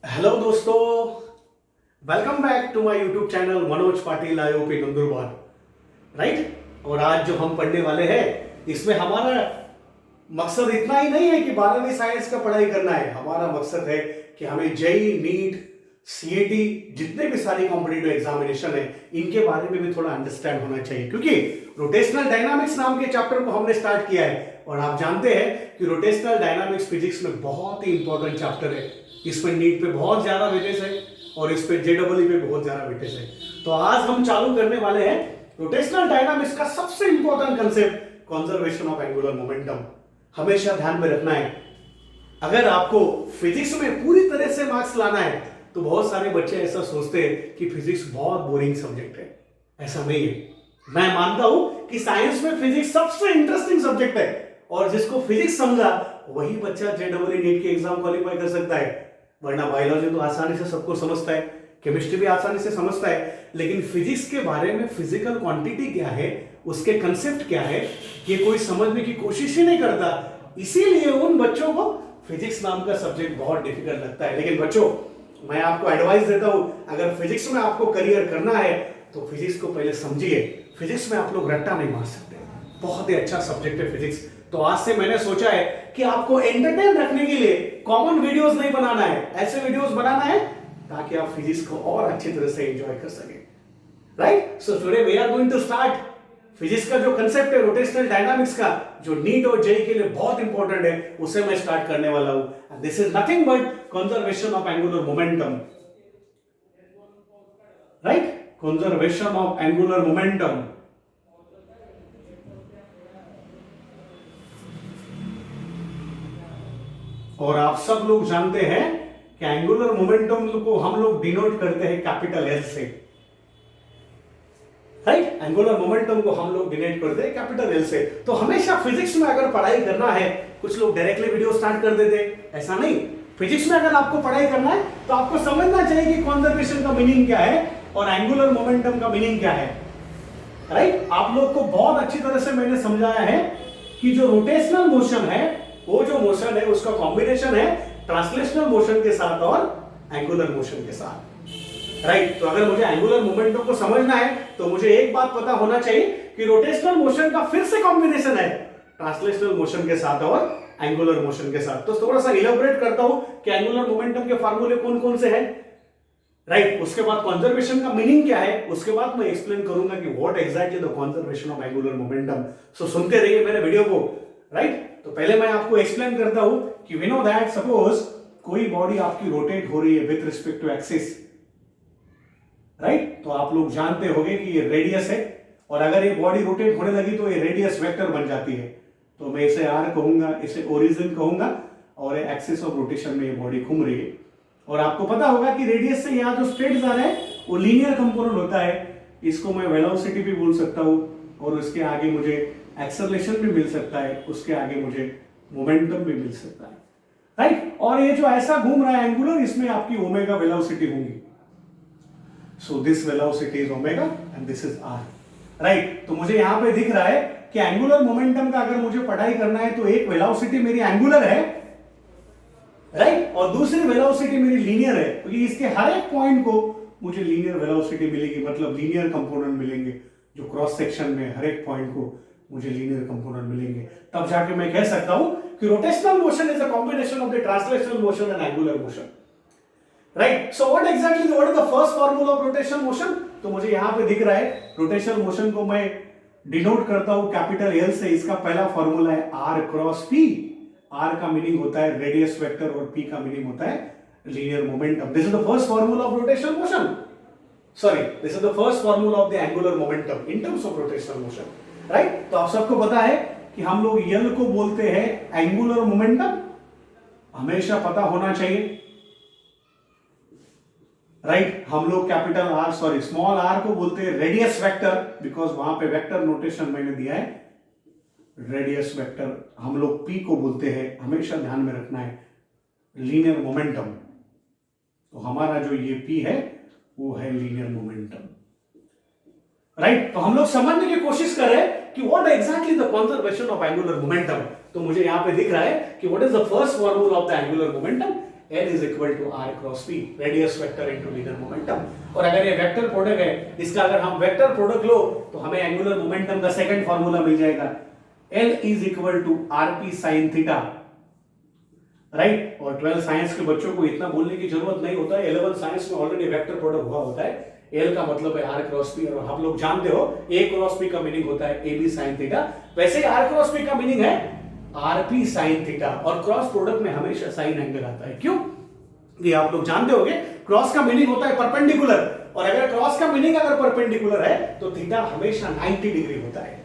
Hello दोस्तों, welcome back to my YouTube channel Manoj Patil IOP Nandurbar. Right. और आज जो हम पढ़ने वाले हैं इसमें हमारा मकसद इतना ही नहीं है कि 12वीं साइंस का पढ़ाई करना है। हमारा मकसद है कि हमें जेई, नीट, सीएटी, जितने भी सारी कॉम्पिटिटिव एग्जामिनेशन है इनके बारे में भी थोड़ा अंडरस्टैंड होना चाहिए, क्योंकि रोटेशनल डायनामिक्स नाम के चैप्टर को हमने स्टार्ट किया है और आप जानते हैं कि रोटेशनल डायनामिक्स फिजिक्स में बहुत ही इंपॉर्टेंट चैप्टर है। इस पर नीट पे बहुत ज्यादा वेटेज है और इस पे जेडब्ल्यू पे बहुत ज्यादा वेटेज है। तो आज हम चालू करने वाले हैं रोटेशनल डायनामिक्स का सबसे important concept, conservation of angular momentum. हमेशा ध्यान में रखना है, अगर आपको फिजिक्स में पूरी तरह से मार्क्स लाना है तो बहुत सारे बच्चे ऐसा सोचते हैं कि फिजिक्स बहुत बोरिंग सब्जेक्ट है। ऐसा नहीं है। मैं मानता हूं कि साइंस में फिजिक्स सबसे इंटरेस्टिंग सब्जेक्ट है और जिसको फिजिक्स समझा वही बच्चा जेडब्ल्यू नीट के एग्जाम क्वालिफाई कर सकता है। वरना बायोलॉजी तो आसानी से सबको समझता है, केमिस्ट्री भी आसानी से समझता है, लेकिन फिजिक्स के बारे में फिजिकल क्वांटिटी क्या है, उसके कंसेप्ट क्या है, ये कोई समझने की कोशिश ही नहीं करता। इसीलिए उन बच्चों को फिजिक्स नाम का सब्जेक्ट बहुत डिफिकल्ट लगता है। लेकिन बच्चों, मैं आपको एडवाइस देता हूं, अगर फिजिक्स में आपको करियर करना है तो फिजिक्स को पहले समझिए। फिजिक्स में आप लोग रट्टा नहीं मार सकते, बहुत ही अच्छा सब्जेक्ट है फिजिक्स। तो आज से मैंने सोचा है कि आपको एंटरटेन रखने के लिए कॉमन वीडियोस नहीं बनाना है, ऐसे वीडियोस बनाना है ताकि आप फिजिक्स को और अच्छी तरह से एंजॉय कर सकें। Right. So today we are going to start physics का जो कंसेप्ट है रोटेशनल डायनामिक्स का, जो नीट और जेई के लिए बहुत इंपॉर्टेंट है, उसे मैं स्टार्ट करने वाला हूं। This is nothing but conservation of angular momentum. Right, conservation of angular momentum. और आप सब लोग जानते हैं कि एंगुलर मोमेंटम को हम लोग डिनोट करते हैं कैपिटल एल से। राइट, एंगुलर मोमेंटम को हम लोग डिनोट करते हैं कैपिटल एल से। तो हमेशा फिजिक्स में अगर पढ़ाई करना है, कुछ लोग डायरेक्टली वीडियो स्टार्ट कर देते, ऐसा नहीं। फिजिक्स में अगर आपको पढ़ाई करना है तो आपको समझना चाहिए कि कंजर्वेशन का मीनिंग क्या है और एंगुलर मोमेंटम का मीनिंग क्या है। राइट, आप लोग को बहुत अच्छी तरह से मैंने समझाया है कि जो रोटेशनल मोशन है, वो जो मोशन है उसका कॉम्बिनेशन है ट्रांसलेशनल मोशन के साथ और एंगुलर मोशन के साथ। राइट। तो अगर मुझे एंगुलर मोमेंटम को समझना है तो मुझे एक बात पता होना चाहिए कि रोटेशनल मोशन का फिर से कॉम्बिनेशन है ट्रांसलेशनल मोशन के साथ और एंगुलर मोशन के साथ। तो थोड़ा सा इलेबोरेट करता हूं कि एंगुलर मोमेंटम के फार्मूले कौन कौन से हैं। राइट, उसके बाद कंजर्वेशन का मीनिंग क्या है, उसके बाद मैं एक्सप्लेन करूंगा कि what exactly the conservation of angular momentum. So सुनते रहिए मेरे वीडियो को। राइट, तो पहले मैं आपको एक्सप्लेन करता हूं कि वी नो दैट सपोज कोई बॉडी आपकी रोटेट हो रही है with respect to axis. Right, तो आप लोग जानते होंगे कि ये रेडियस है और अगर ये बॉडी रोटेट होने लगी तो ये रेडियस वेक्टर बन जाती है। तो मैं इसे आर कहूंगा, इसे ओरिजिन कहूंगा और एक्सिस ऑफ रोटेशन में ये बॉडी घूम रही है। और आपको पता होगा कि रेडियस से यहाँ जो स्ट्रेट जा रहा है वो लीनियर कंपोनेंट होता है। इसको मैं वेलोसिटी भी बोल सकता हूं और उसके आगे मुझे एक्सेलरेशन भी मिल सकता है, उसके आगे मुझे मोमेंटम भी मिल सकता है। राइट, और ये जो ऐसा घूम रहा है एंगुलर, इसमें आपकी ओमेगा वेलोसिटी होगी। So this velocity is omega and this is R. Right, तो मुझे यहां पे दिख रहा है कि एंगुलर मोमेंटम का अगर मुझे पढ़ाई करना है तो एक वेलोसिटी मेरी एंगुलर है, राइट, और दूसरी वेलोसिटी मेरी लीनियर है, क्योंकि इसके हर एक पॉइंट को मुझे लीनियर वेलोसिटी मिलेगी, मतलब लीनियर कंपोनेंट मिलेंगे। जो क्रॉस सेक्शन में हर एक पॉइंट को मुझे लीनियर कंपोनेंट मिलेंगे, तब जाके मैं कह सकता हूं कि rotational motion is a combination of the translational motion and angular motion. Right, so what exactly what is the first formula of rotational motion. तो मुझे यहां पे दिख रहा है रोटेशनल मोशन को मैं डिनोट करता हूं कैपिटल एल से। इसका पहला फार्मूला है आर क्रॉस पी। आर का मीनिंग होता है रेडियस वेक्टर और पी का मीनिंग होता है linear momentum. This is the first formula of rotational motion. Sorry, this is the first formula of the angular momentum in terms of rotational motion. Right, तो आप सबको पता है कि हम लोग यल को बोलते हैं एंगुलर मोमेंटम, हमेशा पता होना चाहिए। राइट, हम लोग capital R sorry small r को बोलते हैं रेडियस वेक्टर, बिकॉज वहां पे वेक्टर नोटेशन मैंने दिया है रेडियस वेक्टर। हम लोग पी को बोलते हैं, हमेशा ध्यान में रखना है, लीनियर मोमेंटम। तो हमारा जो ये पी है वो है लीनियर मोमेंटम। राइट, तो हम लोग समझने की कोशिश कर रहे हैं कि what exactly the conservation of angular momentum. तो मुझे यहां पे दिख रहा है कि what is the first formula of the angular momentum. L is equal to R cross P, radius vector into linear momentum. और अगर ये वेक्टर प्रोडक्ट है, इसका अगर हम वेक्टर प्रोडक्ट लो तो हमें एंगुलर मोमेंटम का सेकंड फार्मूला मिल जाएगा, L is equal to RP sine theta, right. और 12 साइंस के बच्चों को इतना बोलने की जरूरत नहीं होता है, 11 साइंस में ऑलरेडी वेक्टर प्रोडक्ट हुआ होता है। L का मतलब है आर क्रॉस पी, और हम लोग जानते हो A क्रॉस पी का मीनिंग होता है AB साइन थीटा। वैसे आर क्रॉस पी का मीनिंग है आरपी साइन थीटा, और क्रॉस प्रोडक्ट में हमेशा साइन एंगल आता है। क्यों? ये आप लोग जानते होंगे, क्रॉस का मीनिंग होता है परपेंडिकुलर, और अगर क्रॉस का मीनिंग अगर परपेंडिकुलर है तो थीटा हमेशा 90 डिग्री होता है,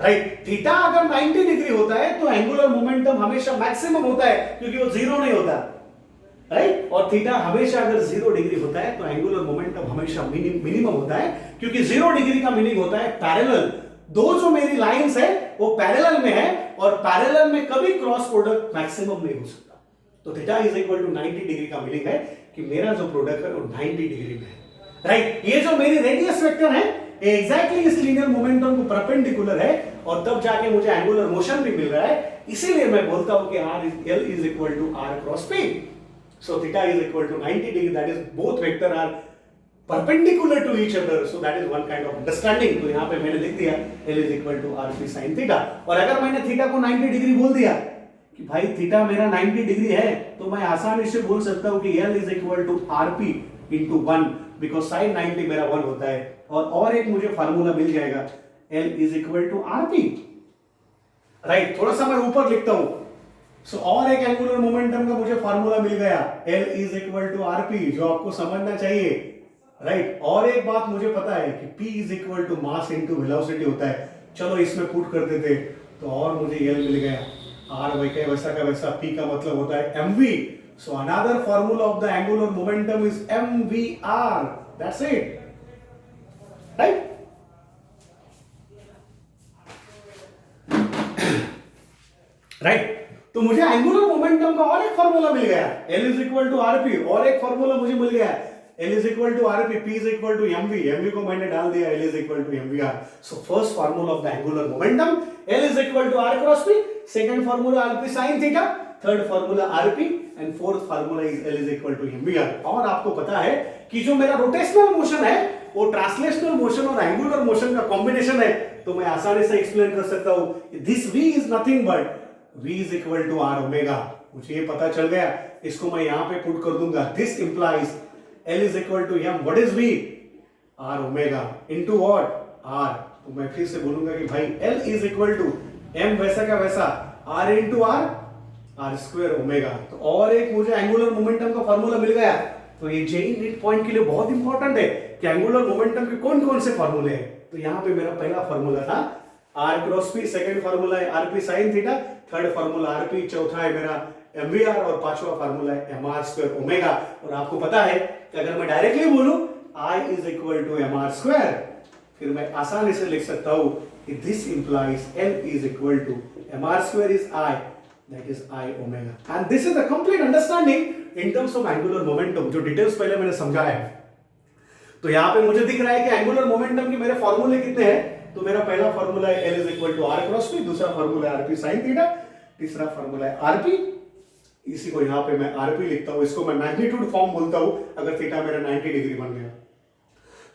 राइट। थीटा अगर 90 डिग्री होता है तो एंगुलर मोमेंटम हमेशा मैक्सिमम होता है, क्योंकि वो जीरो नहीं होता, राइट। और थीटा हमेशा अगर 0 डिग्री होता है तो एंगुलर मोमेंटम हमेशा मिनिमम होता है, क्योंकि 0 डिग्री का मीनिंग होता है पैरेलल। दो जो मेरी लाइंस है वो पैरेलल में है, और पैरेलल में कभी क्रॉस प्रोडक्ट मैक्सिमम नहीं हो सकता। तो theta is equal to 90 degree का मीनिंग है कि मेरा जो प्रोडक्ट है वो 90 डिग्री में है, राइट। ये जो मेरी रेडियस वेक्टर है एग्जैक्टली इस लीनियर मोमेंटम को परपेंडिकुलर है, और तब जाके मुझे एंगुलर मोशन भी मिल रहा है। इसीलिए मैं बोलता हूं कि L is equal to R cross P. So theta is equal to 90 degree, that is both vector are perpendicular to each other, so that is one kind of understanding। तो यहाँ पे मैंने लिख दिया L is equal to RP sin theta. और अगर मैंने theta को 90 डिग्री बोल दिया कि भाई थीटा मेरा 90 डिग्री है, तो मैं आसानी से बोल सकता हूँ कि L is equal to RP into 1, because sin 90 मेरा 1 होता है। और एक मुझे फार्मूला मिल जाएगा, L is equal to RP, right. थोड़ा सा मैं ऊपर लिखता हूँ, सो और एक एंगुलर मोमेंटम का मुझे फार्मूला मिल गया, L is equal to RP, जो आपको समझना चाहिए, राइट। और एक बात मुझे पता है कि P is equal to mass into velocity होता है। चलो इसमें पुट कर देते तो और मुझे L मिल गया, R वैसा का वैसा, P का मतलब होता है mv। So another formula of the angular momentum is mvr, that's it, right. Right, तो मुझे एंगुलर मोमेंटम का और एक फार्मूला मिल गया, L is equal to RP, और एक फार्मूला मुझे मिल गया, L is equal to RP, P is equal to mv, mv को मैंने डाल दिया, L is equal to mvr। So first formula of the angular momentum, L is equal to R cross P, second formula RP sin theta, third formula RP, and fourth formula is L is equal to mvr। और आपको पता है कि जो मेरा rotational motion है वो translational motion और एंगुलर मोशन का कॉम्बिनेशन है, तो मैं आसानी से एक्सप्लेन कर सकता हूं, this v is nothing but v is equal to r omega। मुझे ये पता चल गया, इसको मैं यहां पे पुट कर दूंगा, this implies L is equal to m, what is v? R omega into what? R। तो मैं फिर से बोलूंगा कि भाई L is equal to m वैसा का वैसा, R into R, R square omega। तो और एक मुझे एंगुलर मोमेंटम का फार्मूला मिल गया। तो ये जेई नीट पॉइंट के लिए बहुत इंपॉर्टेंट है कि एंगुलर मोमेंटम के कौन कौन से फार्मूले हैं। तो यहाँ पे मेरा पहला फार्मूला था R cross P, second formula है RP sin theta, third formula RP, चौथा है मेरा mvr, और पांचवा फार्मूला है mr स्क्वायर ओमेगा। और आपको पता है कि अगर मैं डायरेक्टली बोलूं I is equal to mr square, फिर मैं आसानी से लिख सकता हूं कि this implies L is equal to mr square is I, that is I omega, and this is the complete understanding in terms of angular momentum, जो details पहले मैंने समझाया है। तो यहाँ पे मुझे दिख रहा है कि एंगुलर मोमेंटम के मेरे फॉर्मूले कितने हैं। तो मेरा पहला फॉर्मूला है L is equal to R cross P, दूसरा फॉर्मूला है RP sin थीटा, तीसरा फॉर्मूला है RP, इसी को यहां पे मैं RP लिखता हूं, इसको मैं मैग्नीट्यूड फॉर्म बोलता हूं अगर थीटा मेरा 90 डिग्री बन गया।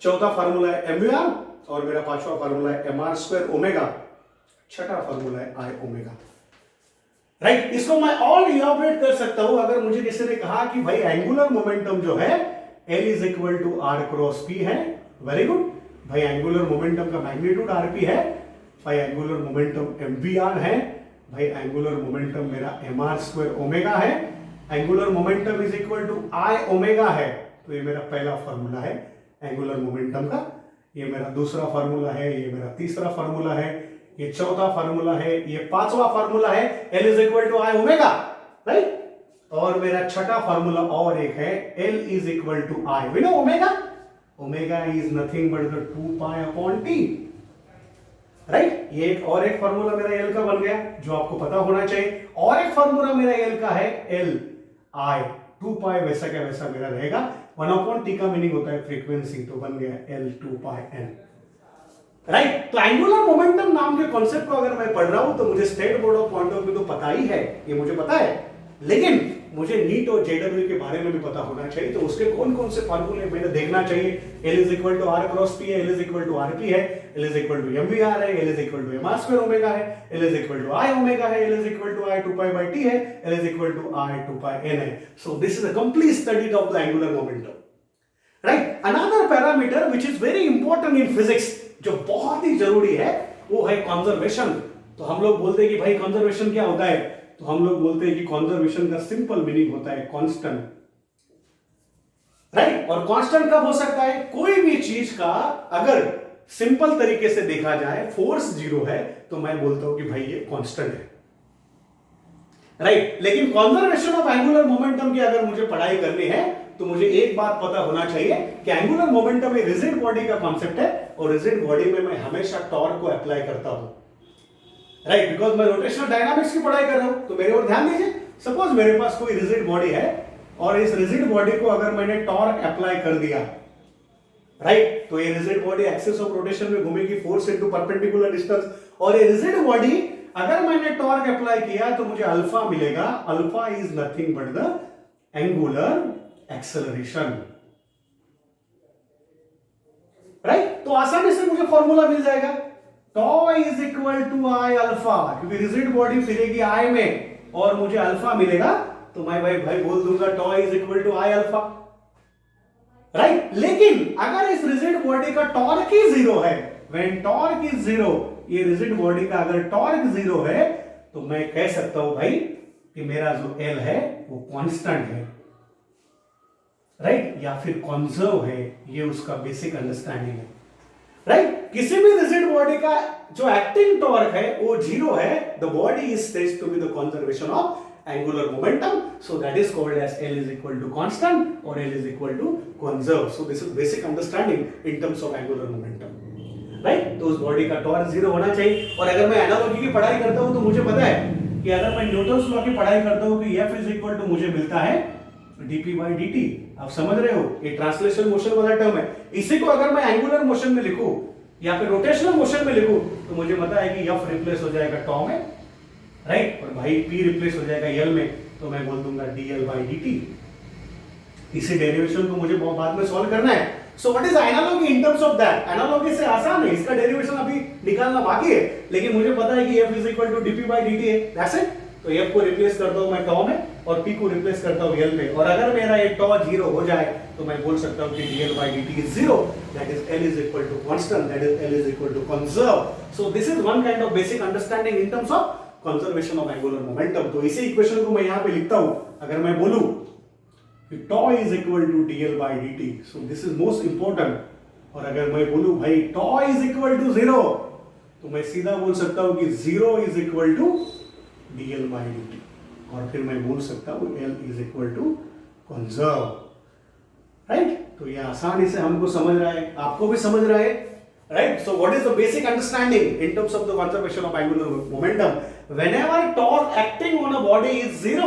चौथा फार्मूला है mvr, और मेरा पांचवा फार्मूला है mr स्क्वायर ओमेगा, छठा फार्मूला है I ओमेगा, राइट। इसको मैं और इलैबोरेट कर सकता हूं अगर मुझे किसी ने कहा कि भाई एंगुलर मोमेंटम जो है L is equal to R cross P है, वेरी गुड भाई। एंगुलर मोमेंटम का मैग्नीट्यूड RP है भाई, एंगुलर मोमेंटम mvr है भाई, एंगुलर मोमेंटम मेरा mr स्क्वायर ओमेगा है, angular momentum is equal to I omega है। तो ये मेरा पहला फार्मूला है एंगुलर मोमेंटम का, ये मेरा दूसरा फार्मूला है, ये मेरा तीसरा फार्मूला है, ये चौथा फार्मूला है, ये पांचवा फार्मूला है L is equal to I omega, right. और मेरा छठा फार्मूला और एक है L is equal to I, we know omega, omega is nothing but the 2 pi upon t, right. ये एक और एक फार्मूला मेरा L का बन गया जो आपको पता होना चाहिए। और एक फार्मूला मेरा L का है L I, 2 पाई वैसा का वैसा मेरा रहेगा, 1 अपॉन t का मीनिंग होता है फ्रीक्वेंसी, तो बन गया L 2 पाई n, राइट। तो एंगुलर मोमेंटम नाम के कॉन्सेप्ट को अगर मैं पढ़ रहा हूं तो मुझे state board of point of view तो पता ही है, ये मुझे पता है, लेकिन मुझे नीट और जेडब्ल्यू के बारे में भी पता होना चाहिए, तो उसके कौन कौन से फॉर्मूले मैंने देखना चाहिए। L is equal to R cross P है, L is equal to R P है, L is equal to MVR है, L is equal to MR square omega है, L is equal to I omega है, L is equal to I 2 pi by T है, L is equal to I 2 pi n है। So this is a complete study of the angular momentum, right. Another parameter which is very important in physics, जो बहुत ही जरूरी है, वो है conservation. तो हम लोग बोलते हैं कि भाई कंजर्वेशन क्या होता है, तो हम लोग बोलते हैं कि कंजर्वेशन का सिंपल मीनिंग होता है कांस्टेंट, राइट। और कांस्टेंट कब हो सकता है, कोई भी चीज का अगर सिंपल तरीके से देखा जाए, फोर्स जीरो है, तो मैं बोलता हूं कि भाई ये कांस्टेंट है, राइट। लेकिन कंजर्वेशन ऑफ एंगुलर मोमेंटम की अगर मुझे पढ़ाई करनी है, तो मुझे एक बात पता होना चाहिए कि एंगुलर मोमेंटम एक रिजिड बॉडी का कॉन्सेप्ट है, और रिजिड बॉडी में मैं हमेशा टॉर्क को अप्लाई करता हूं, राइट, बिकॉज मैं रोटेशनल डायनामिक्स की पढ़ाई कर रहा हूं। तो मेरे और ध्यान दीजिए, सपोज मेरे पास कोई रिजिड बॉडी है, और इस रिजिड बॉडी को अगर मैंने टॉर्क अप्लाई कर दिया, राइट, तो ये rigid body axis of rotation में घूमेगी, फोर्स इनटू परपेंडिकुलर डिस्टेंस। और ये रिजिड बॉडी अगर मैंने टॉर्क अप्लाई किया तो मुझे अल्फा मिलेगा। Alpha is nothing but the angular acceleration, right. तो आसानी से मुझे फॉर्मूला मिल जाएगा, tau is equal to I alpha, क्योंकि रिजिड बॉडी फिरेगी आई में और मुझे अल्फा मिलेगा, तो मैं भाई बोल दूंगा tau is equal to I alpha, right. लेकिन अगर इस रिजिड बॉडी का टॉर्क ही जीरो है, व्हेन टॉर्क इज जीरो, ये रिजिड बॉडी का अगर टॉर्क जीरो है, तो मैं कह सकता हूं भाई कि मेरा जो L है वो कांस्टेंट है, राइट, या फिर कंजर्व है। ये उसका बेसिक अंडरस्टैंडिंग है, राइट। किसी भी रिजिड बॉडी का जो एक्टिंग टॉर्क है वो जीरो है, the body is said to be the conservation of angular momentum, so that is called as L is equal to constant or L is equal to conserve. So this is basic understanding in terms of angular momentum, right? तो उस body का torque zero होना चाहिए। और अगर मैं analogy की पढ़ाई करता हूं तो मुझे पता है कि अगर मैं न्यूटन्स लॉ की पढ़ाई करता हूं कि F is equal to मुझे मिलता है dp by dt। आप समझ रहे हो, ये ट्रांसलेशनल मोशन वाला टर्म है। इसी को अगर मैं एंगुलर मोशन में लिखूं या फिर रोटेशनल मोशन में लिखूं, तो मुझे पता है कि F रिप्लेस हो जाएगा टॉ में, राइट, और भाई P रिप्लेस हो जाएगा L में, तो मैं बोल दूंगा dl by dt। इसी डेरिवेशन को मुझे बहुत बाद में सॉल्व करना है। So what is analogy in terms of that, analogy से आसान है, इसका डेरिवेशन अभी निकालना बाकी है, लेकिन मुझे पता है कि F is equal to dp by dt है, दैट्स इट। तो F को रिप्लेस करता हूं मैं टॉ में और P को रिप्लेस करता हूं L में, और अगर मेरा ये टॉ जीरो हो जाए तो मैं बोल सकता हूं कि dl by dt is zero, that is L is equal to constant, that is L is equal to conserve। So this is one kind of basic understanding in terms of conservation of angular momentum. तो इसी equation को मैं यहां पे लिखता हूं, अगर मैं बोलूं कि tau is equal to dl by dt, so this is most important. और अगर मैं बोलूं भाई tau is equal to zero, तो मैं सीधा बोल सकता हूं कि zero is equal to dl by dt, और फिर मैं बोल सकता हूं L is equal to conserve, right. तो ये आसानी से हमको समझ रहा है, आपको भी समझ रहा है, right? So what is the basic understanding in terms of the conservation of angular momentum? Whenever torque acting on a body is zero,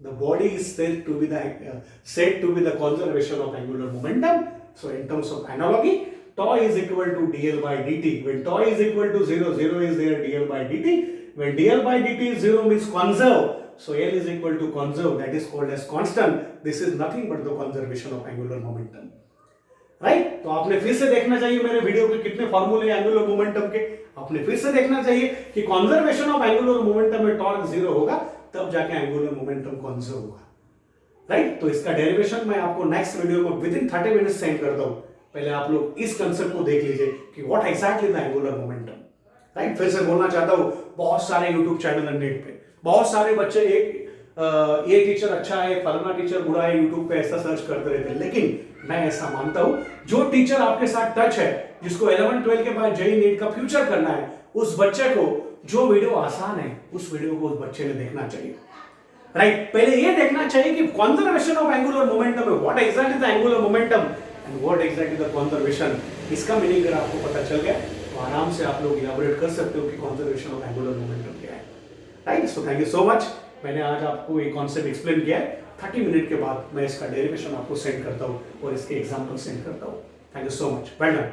the body is said to be the conservation of angular momentum. So in terms of analogy, tau is equal to dl by dt. When tau is equal to zero, zero is there, dl by dt. When dl by dt is zero means conserve. So L is equal to conserve, that is called as constant. This is nothing but the conservation of angular momentum. Right, तो आपने फिर से देखना चाहिए मेरे video के कितने फॉर्मूले एंगुलर मोमेंटम के, आपने फिर से देखना चाहिए कि कंजर्वेशन ऑफ एंगुलर मोमेंटम में टॉर्क जीरो होगा, तब जाके एंगुलर मोमेंटम कंजर्व होगा, राइट। तो इसका डेरिवेशन मैं आपको नेक्स्ट वीडियो में विद इन 30 मिनट्स सेंड करता हूं। पहले आप लोग इस कंसेप्ट को देख लीजिए कि what exactly the angular momentum, right. फिर से बोलना चाहता हूं, बहुत सारे यूट्यूब चैनल है नेट पे, बहुत सारे बच्चे ये टीचर अच्छा है, फलाना टीचर बुरा है, यूट्यूब पे ऐसा सर्च करते रहते हैं। लेकिन मैं ऐसा मानता हूं, जो टीचर आपके साथ टच है, जिसको 11-12 के बाद जेईई नीट का फ्यूचर करना है, उस बच्चे को जो वीडियो आसान है, उस वीडियो को उस बच्चे ने देखना चाहिए, राइट। पहले ये देखना चाहिए कि कंजर्वेशन ऑफ एंगुलर मोमेंटम है, what exactly the angular momentum and what exactly the conservation. इसका मीनिंग अगर आपको पता चल गया तो आराम से आप लोग इलैबोरेट कर सकते हो कि कंजर्वेशन ऑफ एंगुलर मोमेंटम क्या है, right. So thank you so much. मैंने आज आपको एक कॉन्सेप्ट एक्सप्लेन किया है। 30 मिनट के बाद मैं इसका डेरिवेशन आपको सेंड करता हूं और इसके एग्जांपल सेंड करता हूं। Thank you so much, well done.